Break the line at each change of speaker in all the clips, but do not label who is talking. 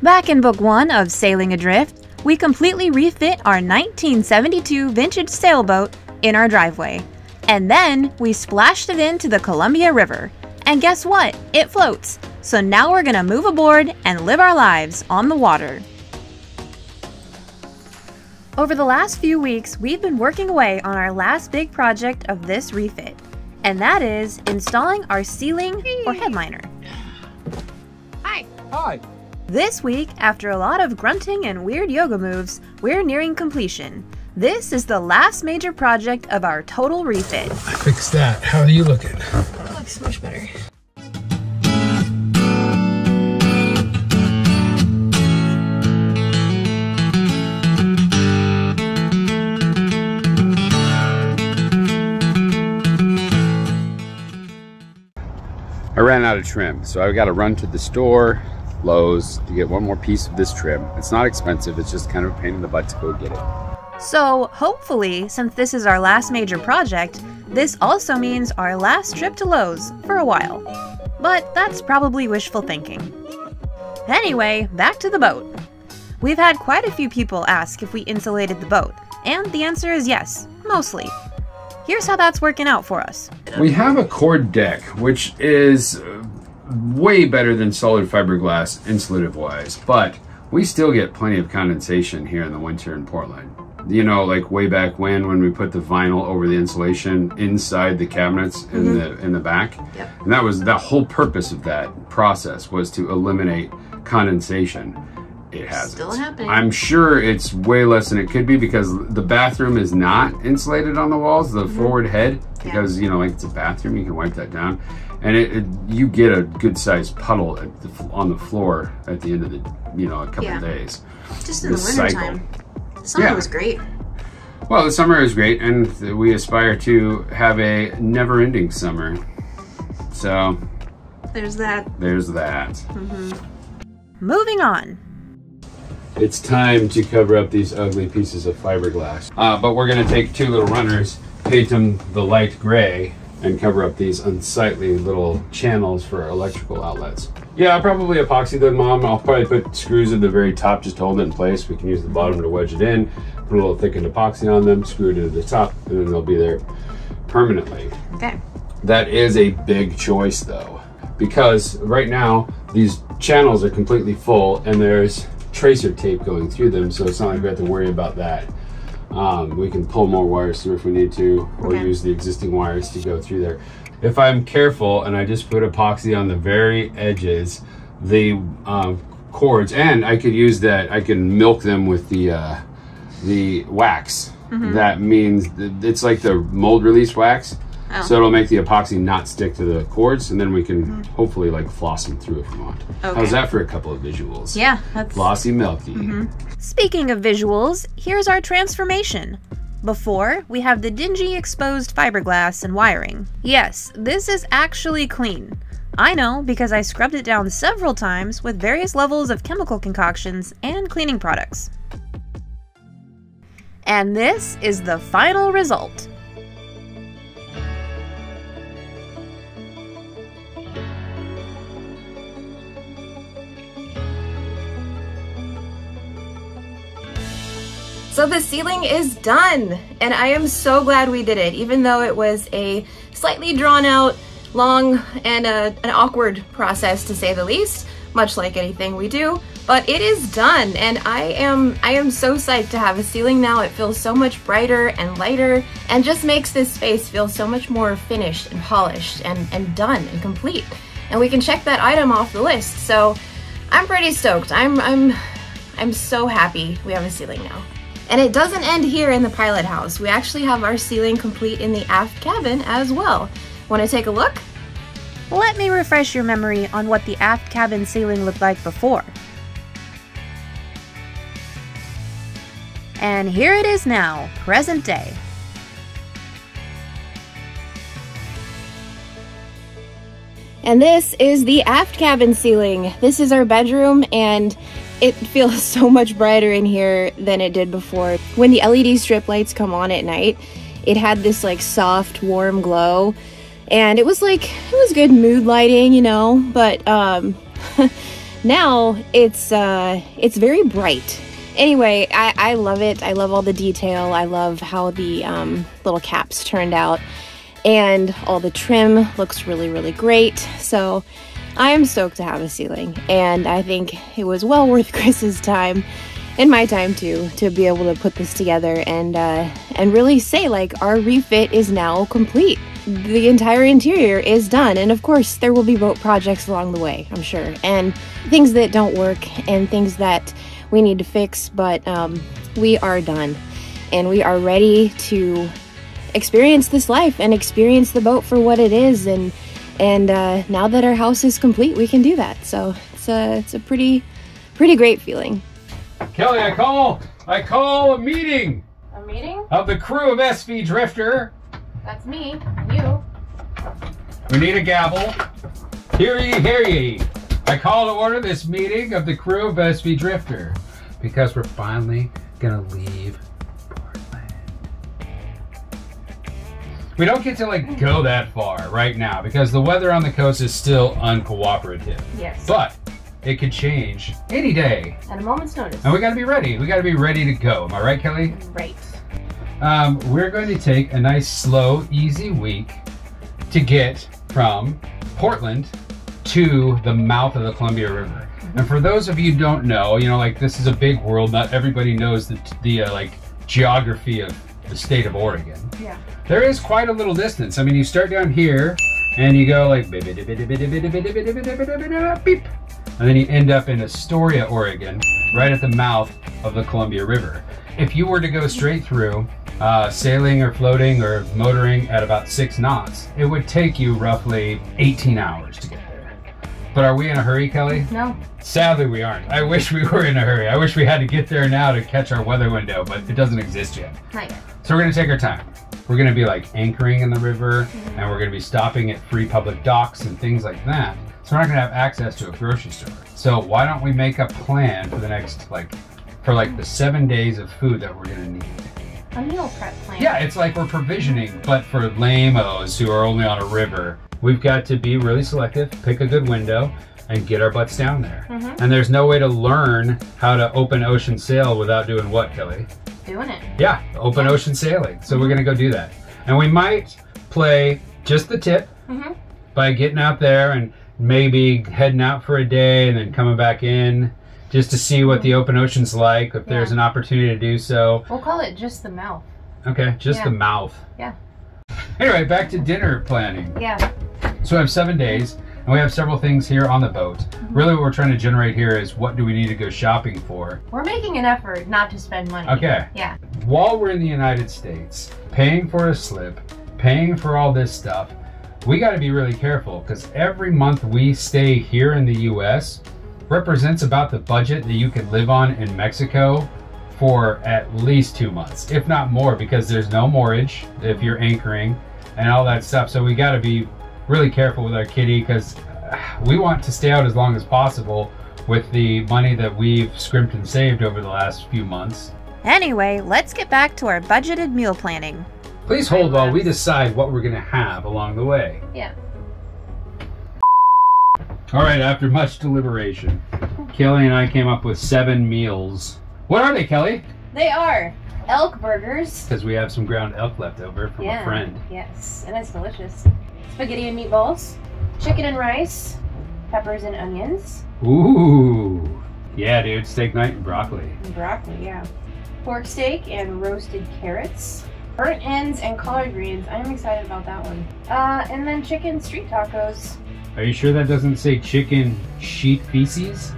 Back in Book 1 of Sailing Adrift, we completely refit our 1972 vintage sailboat in our driveway. And then we splashed it into the Columbia River. And guess what? It floats. So now we're gonna move aboard and live our lives on the water. Over the last few weeks, we've been working away on our last big project of this refit. And that is installing our ceiling or headliner.
Hi.
Hi.
This week, after a lot of grunting and weird yoga moves, we're nearing completion. This is the last major project of our total refit.
I fixed that. How are you looking?
That looks much better.
I ran out of trim, so I got to run to the store, Lowe's, to get one more piece of this trim. It's not expensive, it's just kind of a pain in the butt to go get it.
So hopefully, since this is our last major project, this also means our last trip to Lowe's for a while. But that's probably wishful thinking. Anyway, back to the boat. We've had quite a few people ask if we insulated the boat, and the answer is yes, mostly. Here's how that's working out for us.
We have a cord deck, which is way better than solid fiberglass insulative wise, but we still get plenty of condensation here in the winter in Portland. You know, like way back when we put the vinyl over the insulation inside the cabinets in the back.
Yep.
And that was the whole purpose of that process, was to eliminate condensation. It hasn't.
Still happening.
I'm sure it's way less than it could be because the bathroom is not insulated on the walls, the forward head, because you know, like it's a bathroom, you can wipe that down, and you get a good sized puddle on the floor at the end of the, you know, a couple of days.
Just in the winter time. Summer was great.
Well, the summer is great, and we aspire to have a never-ending summer. So
there's that.
There's that.
Moving on.
It's time to cover up these ugly pieces of fiberglass. But we're gonna take two little runners, paint them the light gray, and cover up these unsightly little channels for electrical outlets. Yeah, I'll probably epoxy them, Mom. I'll probably put screws at the very top just to hold it in place. We can use the bottom to wedge it in, put a little thickened epoxy on them, screw it into the top, and then they'll be there permanently.
Okay.
That is a big choice though, because right now these channels are completely full and there's tracer tape going through them, so it's not like we have to worry about that. We can pull more wires through if we need to, or use the existing wires to go through there. If I'm careful and I just put epoxy on the very edges, the cords, and I could use that, I can milk them with the wax. That means it's like the mold release wax. So it'll make the epoxy not stick to the cords, and then we can hopefully like floss them through if we want. How's that for a couple of visuals?
Yeah, that's
Flossy milky.
Speaking of visuals, here's our transformation. Before, we have the dingy exposed fiberglass and wiring. Yes, this is actually clean. I know because I scrubbed it down several times with various levels of chemical concoctions and cleaning products. And this is the final result.
So the ceiling is done, and I am so glad we did it, even though it was a slightly drawn out, long, and an awkward process to say the least, much like anything we do, but it is done, and I am so psyched to have a ceiling now. It feels so much brighter and lighter, and just makes this space feel so much more finished and polished and done and complete. And we can check that item off the list, so I'm pretty stoked. I'm so happy we have a ceiling now. And it doesn't end here in the pilot house. We actually have our ceiling complete in the aft cabin as well. Want to take a look?
Let me refresh your memory on what the aft cabin ceiling looked like before. And here it is now, present day.
And this is the aft cabin ceiling. This is our bedroom, and it feels so much brighter in here than it did before. When the LED strip lights come on at night, it had this like soft, warm glow, and it was good mood lighting, you know, but now it's very bright. Anyway, I love it. I love all the detail. I love how the little caps turned out, and all the trim looks really, really great. So I am stoked to have a ceiling, and I think it was well worth Chris's time and my time too to be able to put this together and really say, like, our refit is now complete. The entire interior is done, and of course there will be boat projects along the way, I'm sure, and things that don't work and things that we need to fix, but we are done, and we are ready to experience this life and experience the boat for what it is, and now that our house is complete, we can do that. So it's a pretty great feeling.
Kelly, I call a meeting.
A meeting?
Of the crew of SV Drifter.
That's me. You.
We need a gavel. Hear ye, hear ye. I call to order this meeting of the crew of SV Drifter because we're finally gonna leave Portland. We don't get to like go that far right now because the weather on the coast is still uncooperative.
Yes.
But it could change any day.
At a moment's notice.
And we gotta be ready. We gotta be ready to go. Am I right, Kelly?
Right.
We're going to take a nice, slow, easy week to get from Portland to the mouth of the Columbia River. And for those of you who don't know, you know, like this is a big world. Not everybody knows the like geography of the state of Oregon.
Yeah.
There is quite a little distance. I mean, you start down here and you go like beep, and then you end up in Astoria, Oregon, right at the mouth of the Columbia River. If you were to go straight through, sailing or floating or motoring at about 6 knots, it would take you roughly 18 hours to get there. But are we in a hurry, Kelly?
No.
Sadly, we aren't. I wish we were in a hurry. I wish we had to get there now to catch our weather window, but it doesn't exist yet.
Not yet.
So we're gonna take our time. We're gonna be like anchoring in the river, and we're gonna be stopping at free public docks and things like that. So we're not gonna have access to a grocery store. So why don't we make a plan for the next, for the 7 days of food that we're gonna need.
A meal prep plan.
Yeah, it's like we're provisioning, but for lame-os who are only on a river, we've got to be really selective, pick a good window, and get our butts down there. And there's no way to learn how to open ocean sail without doing what, Kelly?
Doing it.
Yeah, open ocean sailing. So we're gonna go do that. And we might play just the tip by getting out there and maybe heading out for a day and then coming back in just to see what the open ocean's like, if there's an opportunity to do so.
We'll call it just the mouth.
Okay, just the mouth.
Yeah.
Anyway, back to dinner planning.
Yeah.
So we have 7 days, and we have several things here on the boat. Really what we're trying to generate here is what do we need to go shopping for.
We're making an effort not to spend money.
Okay.
Yeah.
While we're in the United States, paying for a slip, paying for all this stuff, we got to be really careful because every month we stay here in the US represents about the budget that you could live on in Mexico for at least 2 months, if not more, because there's no mortgage if you're anchoring and all that stuff. So we got to be really careful with our kitty because we want to stay out as long as possible with the money that we've scrimped and saved over the last few months.
Anyway, let's get back to our budgeted meal planning.
Please hold while we decide what we're gonna have along the way.
Yeah.
All right, after much deliberation, Kelly and I came up with 7 meals. What are they, Kelly?
They are elk burgers.
Because we have some ground elk left over from a friend.
Yes, and it's delicious. Spaghetti and meatballs, chicken and rice, peppers and onions.
Ooh, yeah, dude, steak night and broccoli.
And broccoli, yeah. Pork steak and roasted carrots. Burnt ends and collard greens. I'm excited about that one. And then chicken street tacos.
Are you sure that doesn't say chicken sheep feces?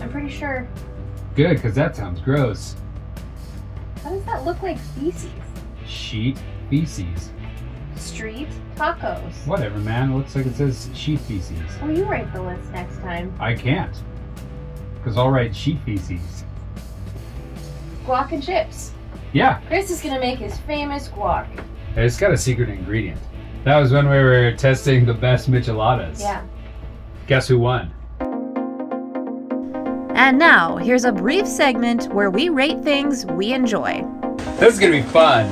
I'm pretty sure.
Good, because that sounds gross.
How does that look like feces?
Sheep feces.
Street tacos.
Whatever, man. It looks like it says sheep feces.
Well, you write the list next time.
I can't. Because I'll write sheep feces.
Guac and chips.
Yeah.
Chris is gonna make his famous guac.
It's got a secret ingredient. That was when we were testing the best micheladas.
Yeah.
Guess who won?
And now, here's a brief segment where we rate things we enjoy.
This is gonna be fun.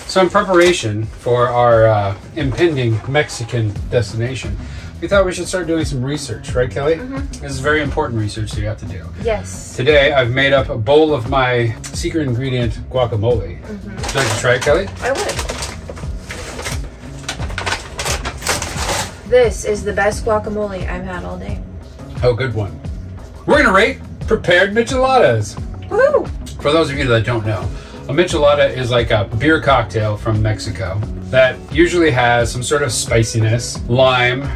So in preparation for our impending Mexican destination, we we thought we should start doing some research, right, Kelly? This is very important research that you have to do.
Yes.
Today, I've made up a bowl of my secret ingredient guacamole. Would you like to try it, Kelly?
I would. This is the best guacamole I've had all day.
Oh, good one. We're gonna rate prepared micheladas.
Woohoo!
For those of you that don't know, a michelada is like a beer cocktail from Mexico that usually has some sort of spiciness, lime,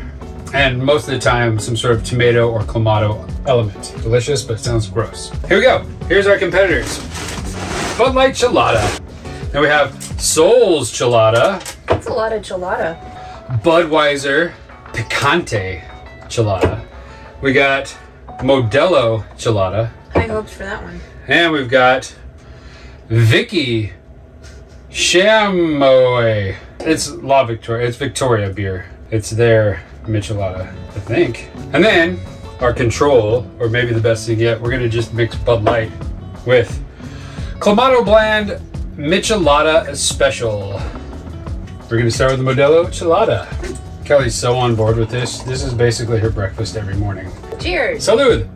and most of the time some sort of tomato or clamato element. Delicious, but sounds gross. Here we go. Here's our competitors. Bud Light Chelada. Then we have Soul's Chelada.
That's a lot of chelada.
Budweiser Picante Chelada. We got Modelo Chelada.
High hopes for that one.
And we've got Vicky Chamoy. It's La Victoria. It's Victoria beer. It's their michelada, I think. And then our control, or maybe the best thing yet, we're gonna just mix Bud Light with Clamato Bland Michelada Special. We're gonna start with the Modelo Chelada. Kelly's so on board with this. This is basically her breakfast every morning.
Cheers.
Salud.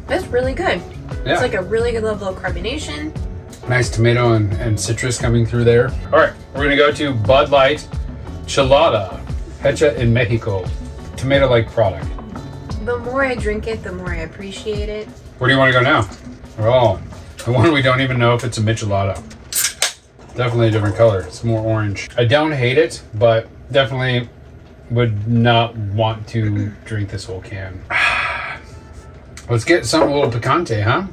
That's really good.
Yeah.
It's like a really good level of carbonation.
Nice tomato and citrus coming through there. All right, we're gonna go to Bud Light Chelada, hecha in Mexico. Tomato-like product.
The more I drink it, the more I appreciate it.
Where do you want to go now? Oh, the one we don't even know if it's a michelada. Definitely a different color. It's more orange. I don't hate it, but definitely would not want to drink this whole can. Let's get something a little picante, huh?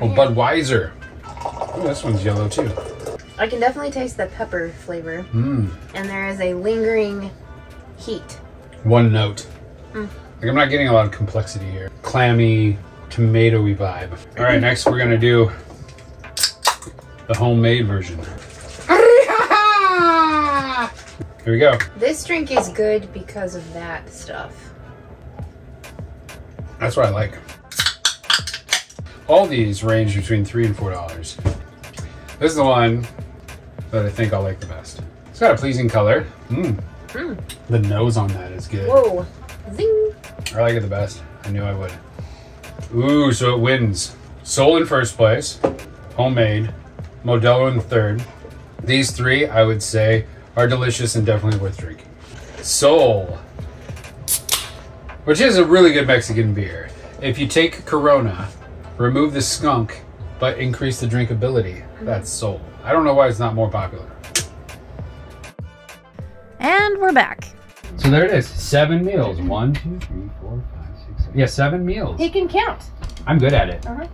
Well, Budweiser. Oh, this one's yellow too.
I can definitely taste the pepper flavor. And there is a lingering heat.
One note. Like I'm not getting a lot of complexity here. Clammy, tomatoey vibe. All right, next we're gonna do the homemade version. Here we go.
This drink is good because of that stuff.
That's what I like. All these range between $3 and $4. This is the one that I think I'll like the best. It's got a pleasing color. The nose on that is good.
Whoa. Zing.
I like it the best. I knew I would. Ooh, so it wins. Soul in first place. Homemade. Modelo in third. These three, I would say, are delicious and definitely worth drinking. Soul, which is a really good Mexican beer. If you take Corona, remove the skunk, but increase the drinkability, that's Soul. I don't know why it's not more popular.
And we're back.
So there it is, 7 meals. 1, 2, 3, 4, 5, 6, 7. Yeah, 7 meals.
He can count.
I'm good at it.
Uh-huh.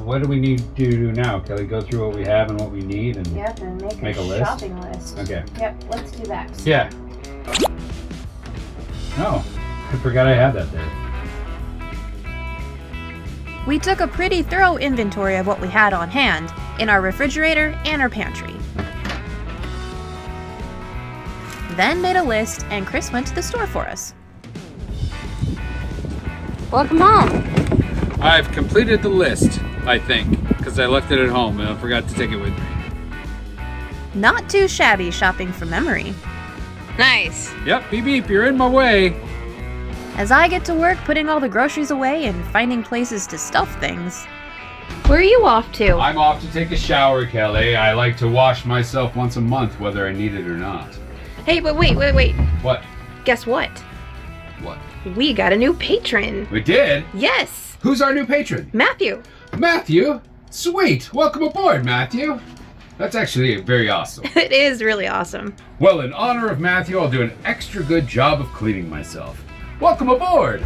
What do we need to do now, Kelly? Go through what we have and what we need and
Yep, and
make a list?
shopping list.
Okay.
Yep, let's do that.
Yeah. Oh, I forgot I had that there.
We took a pretty thorough inventory of what we had on hand in our refrigerator and our pantry. Then made a list, and Chris went to the store for us.
Welcome home.
I've completed the list, I think, because I left it at home and I forgot to take it with me.
Not too shabby shopping from memory.
Nice.
Yep, beep beep, you're in my way.
As I get to work putting all the groceries away and finding places to stuff things.
Where are you off to?
I'm off to take a shower, Kelly. I like to wash myself once a month, whether I need it or not.
Hey, but wait.
What?
Guess what?
What?
We got a new patron.
We did?
Yes.
Who's our new patron?
Matthew.
Matthew? Sweet. Welcome aboard, Matthew. That's actually very awesome.
It is really awesome.
Well, in honor of Matthew, I'll do an extra good job of cleaning myself. Welcome aboard.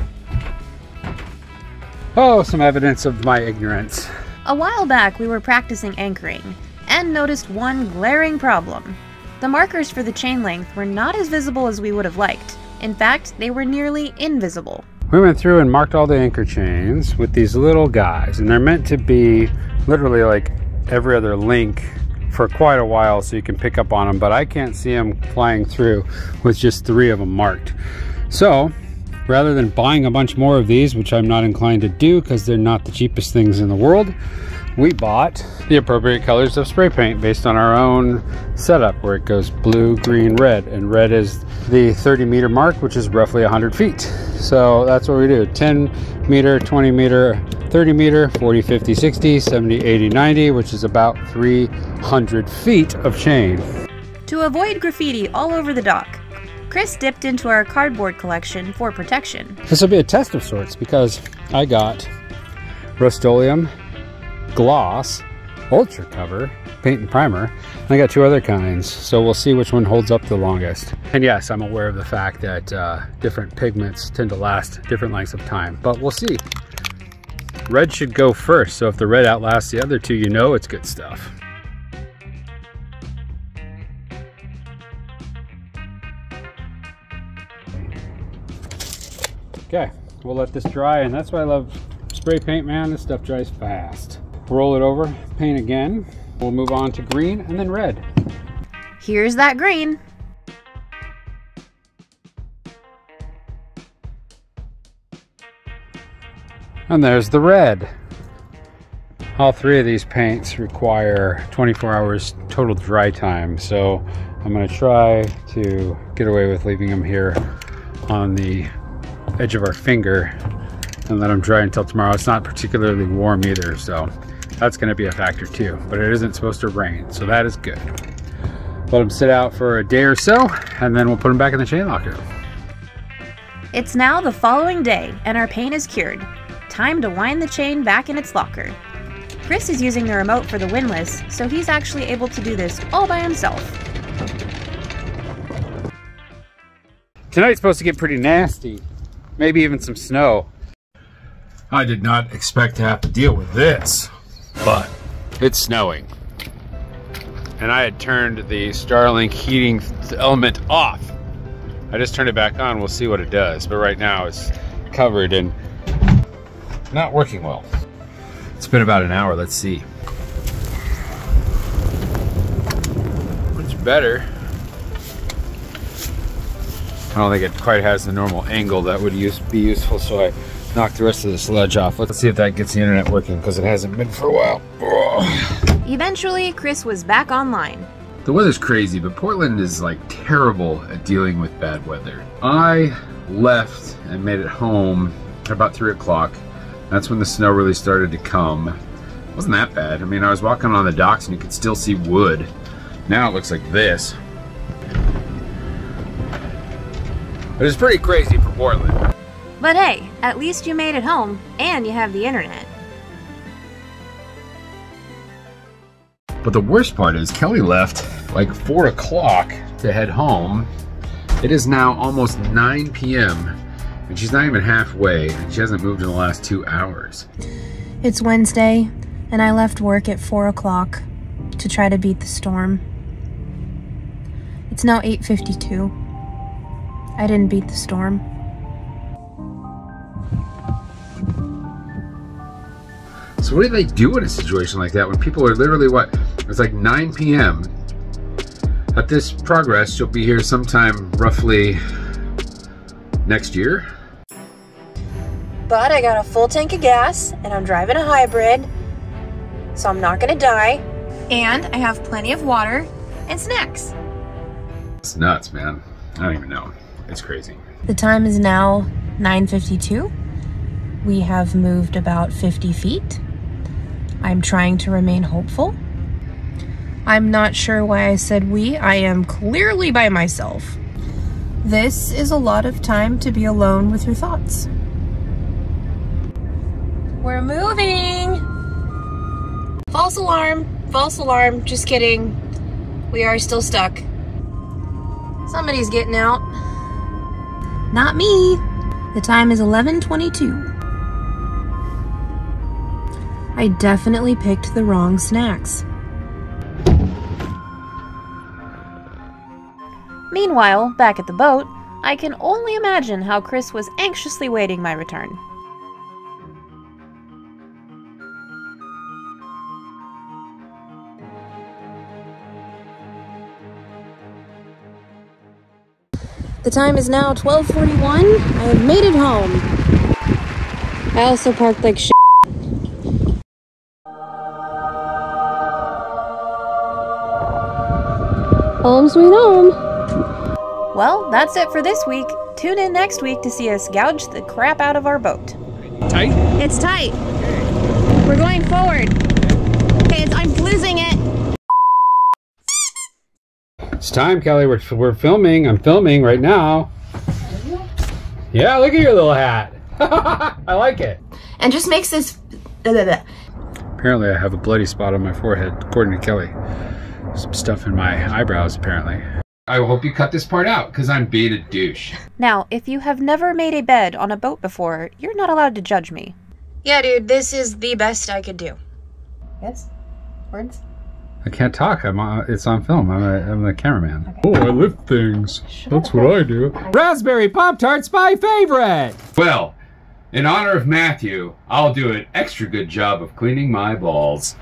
Oh, some evidence of my ignorance.
A while back, we were practicing anchoring and noticed one glaring problem. The markers for the chain length were not as visible as we would have liked. In fact, they were nearly invisible.
We went through and marked all the anchor chains with these little guys, and they're meant to be literally like every other link for quite a while so you can pick up on them, but I can't see them flying through with just 3 of them marked. So rather than buying a bunch more of these, which I'm not inclined to do because they're not the cheapest things in the world, we bought the appropriate colors of spray paint based on our own setup, where it goes blue, green, red, and red is the 30-meter mark, which is roughly 100 feet. So that's what we do: 10 meter, 20 meter, 30 meter, 40, 50, 60, 70, 80, 90, which is about 300 feet of chain.
To avoid graffiti all over the dock, Chris dipped into our cardboard collection for protection.
This will be a test of sorts because I got Rust-Oleum, gloss, ultra cover, paint and primer, and I got 2 other kinds, so we'll see which one holds up the longest. And yes, I'm aware of the fact that different pigments tend to last different lengths of time, but we'll see. Red should go first, so if the red outlasts the other 2, you know it's good stuff. Okay, we'll let this dry, and that's why I love spray paint, man. This stuff dries fast. Roll it over, paint again. We'll move on to green and then red.
Here's that green.
And there's the red. All 3 of these paints require 24 hours total dry time, so I'm going to try to get away with leaving them here on the edge of our finger and let them dry until tomorrow. It's not particularly warm either, so that's going to be a factor too, but it isn't supposed to rain, so that is good. Let them sit out for a day or so, and then we'll put them back in the chain locker.
It's now the following day, and our paint is cured. Time to wind the chain back in its locker. Chris is using the remote for the windlass, so he's actually able to do this all by himself.
Tonight's supposed to get pretty nasty, maybe even some snow. I did not expect to have to deal with this, but it's snowing. And I had turned the Starlink heating element off. I just turned it back on, we'll see what it does. But right now it's covered and not working well. It's been about an hour, let's see. Much better. I don't think it quite has the normal angle that would be useful, so I knocked the rest of the sludge off. Let's see if that gets the internet working, because it hasn't been for a while.
Eventually, Chris was back online.
The weather's crazy, but Portland is like terrible at dealing with bad weather. I left and made it home at about 3 o'clock. That's when the snow really started to come. It wasn't that bad. I mean, I was walking on the docks and you could still see wood. Now it looks like this. But it's pretty crazy for Portland.
But hey, at least you made it home, and you have the internet.
But the worst part is Kelly left like 4 o'clock to head home. It is now almost 9 p.m. and she's not even halfway, and she hasn't moved in the last 2 hours.
It's Wednesday, and I left work at 4 o'clock to try to beat the storm. It's now 8:52. I didn't beat the storm.
So what do they do in a situation like that when people are literally, what? It's like 9 p.m. At this progress, she'll be here sometime roughly next year.
But I got a full tank of gas, and I'm driving a hybrid, so I'm not gonna die. And I have plenty of water and snacks.
It's nuts, man. I don't even know. It's crazy.
The time is now 9:52. We have moved about 50 feet. I'm trying to remain hopeful. I'm not sure why I said we. I am clearly by myself. This is a lot of time to be alone with your thoughts. We're moving! False alarm, just kidding. We are still stuck. Somebody's getting out. Not me. The time is 11:22. I definitely picked the wrong snacks.
Meanwhile, back at the boat, I can only imagine how Chris was anxiously waiting my return.
The time is now 12:41. I have made it home. I also parked like shit. Home sweet home.
Well, that's it for this week. Tune in next week to see us gouge the crap out of our boat.
Tight?
It's tight. We're going forward. Okay, I'm losing it.
It's time, Kelly. We're filming. I'm filming right now. Yeah, look at your little hat. I like it.
And just makes this...
Apparently I have a bloody spot on my forehead, according to Kelly. Some stuff in my eyebrows, apparently. I hope you cut this part out, because I'm being a douche.
Now, if you have never made a bed on a boat before, you're not allowed to judge me. Yeah, dude, this is the best I could do. Yes? Words?
I can't talk. It's on film. I'm the cameraman. Okay. Oh, I lift things. That's what I do. Raspberry Pop-Tart's my favorite! Well, in honor of Matthew, I'll do an extra good job of cleaning my balls.